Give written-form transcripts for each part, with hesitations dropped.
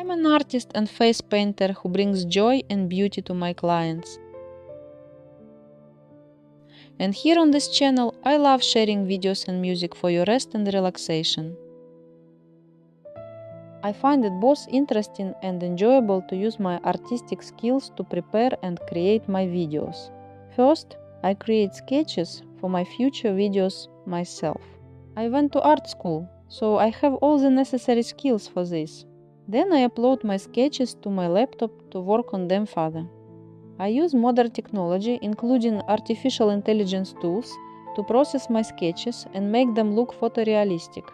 I'm an artist and face painter who brings joy and beauty to my clients. And here on this channel, I love sharing videos and music for your rest and relaxation. I find it both interesting and enjoyable to use my artistic skills to prepare and create my videos. First, I create sketches for my future videos myself. I went to art school, so I have all the necessary skills for this. Then I upload my sketches to my laptop to work on them further. I use modern technology, including artificial intelligence tools, to process my sketches and make them look photorealistic.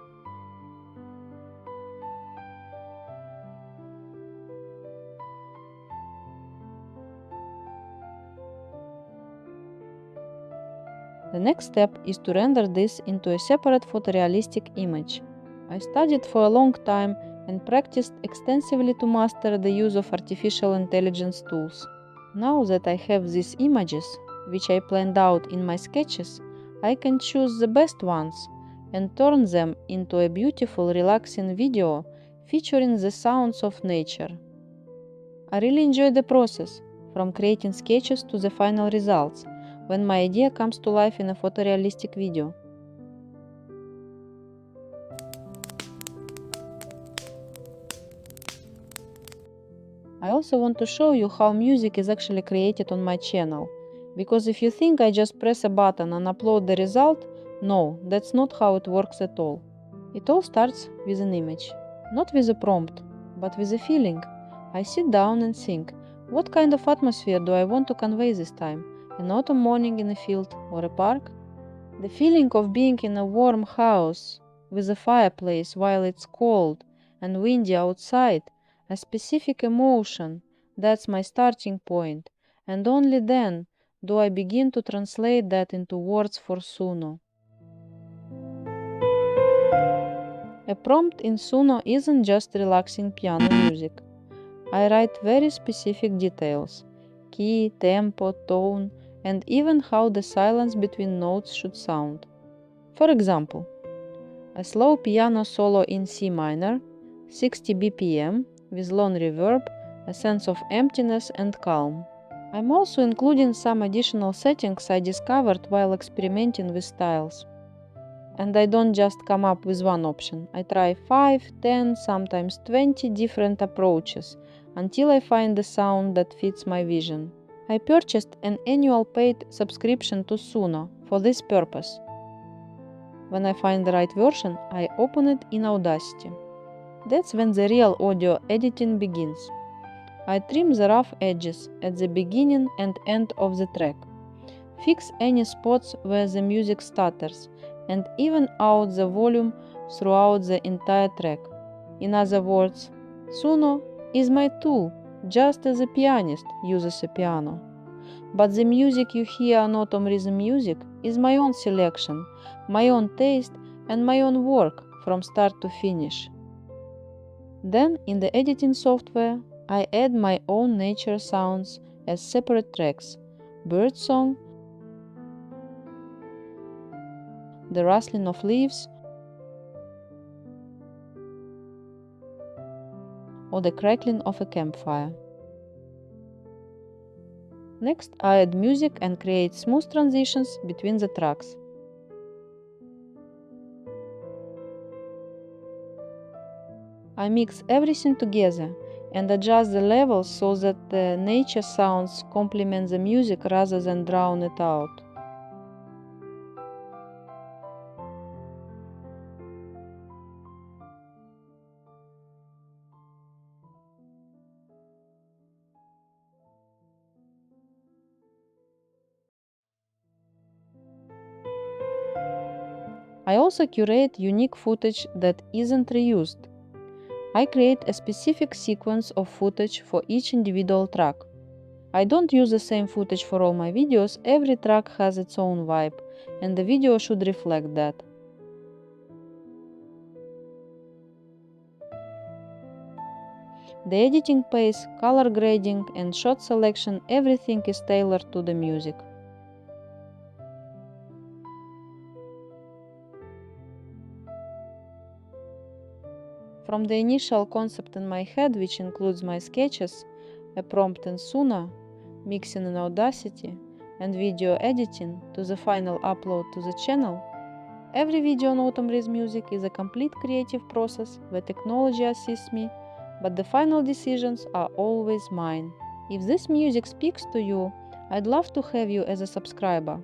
The next step is to render this into a separate photorealistic image. I studied for a long time and practiced extensively to master the use of artificial intelligence tools. Now that I have these images, which I planned out in my sketches, I can choose the best ones and turn them into a beautiful, relaxing video featuring the sounds of nature. I really enjoy the process, from creating sketches to the final results, when my idea comes to life in a photorealistic video. I also want to show you how music is actually created on my channel, because if you think I just press a button and upload the result, no, that's not how it works at all. It all starts with an image, not with a prompt, but with a feeling. I sit down and think, what kind of atmosphere do I want to convey this time? An autumn morning in a field or a park? The feeling of being in a warm house with a fireplace while it's cold and windy outside, a specific emotion, that's my starting point, and only then do I begin to translate that into words for Suno. A prompt in Suno isn't just relaxing piano music. I write very specific details: key, tempo, tone, and even how the silence between notes should sound. For example, a slow piano solo in C minor, 60 BPM, with long reverb, a sense of emptiness and calm. I'm also including some additional settings I discovered while experimenting with styles. And I don't just come up with one option. I try 5, 10, sometimes 20 different approaches until I find the sound that fits my vision. I purchased an annual paid subscription to Suno for this purpose. When I find the right version, I open it in Audacity. That's when the real audio editing begins. I trim the rough edges at the beginning and end of the track, fix any spots where the music stutters, and even out the volume throughout the entire track. In other words, Suno is my tool, just as a pianist uses a piano. But the music you hear on Autumn Rhythm Music is my own selection, my own taste, and my own work from start to finish. Then, in the editing software, I add my own nature sounds as separate tracks: birdsong, the rustling of leaves, or the crackling of a campfire. Next, I add music and create smooth transitions between the tracks. I mix everything together and adjust the levels so that the nature sounds complement the music rather than drown it out. I also curate unique footage that isn't reused. I create a specific sequence of footage for each individual track. I don't use the same footage for all my videos. Every track has its own vibe, and the video should reflect that. The editing pace, color grading, and shot selection, everything is tailored to the music. From the initial concept in my head, which includes my sketches, a prompt in Suno, mixing in Audacity, and video editing, to the final upload to the channel, every video on Autumn Breeze Music is a complete creative process where technology assists me, but the final decisions are always mine. If this music speaks to you, I'd love to have you as a subscriber.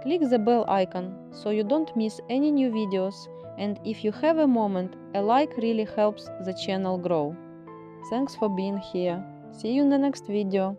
Click the bell icon so you don't miss any new videos, and if you have a moment, a like really helps the channel grow. Thanks for being here. See you in the next video.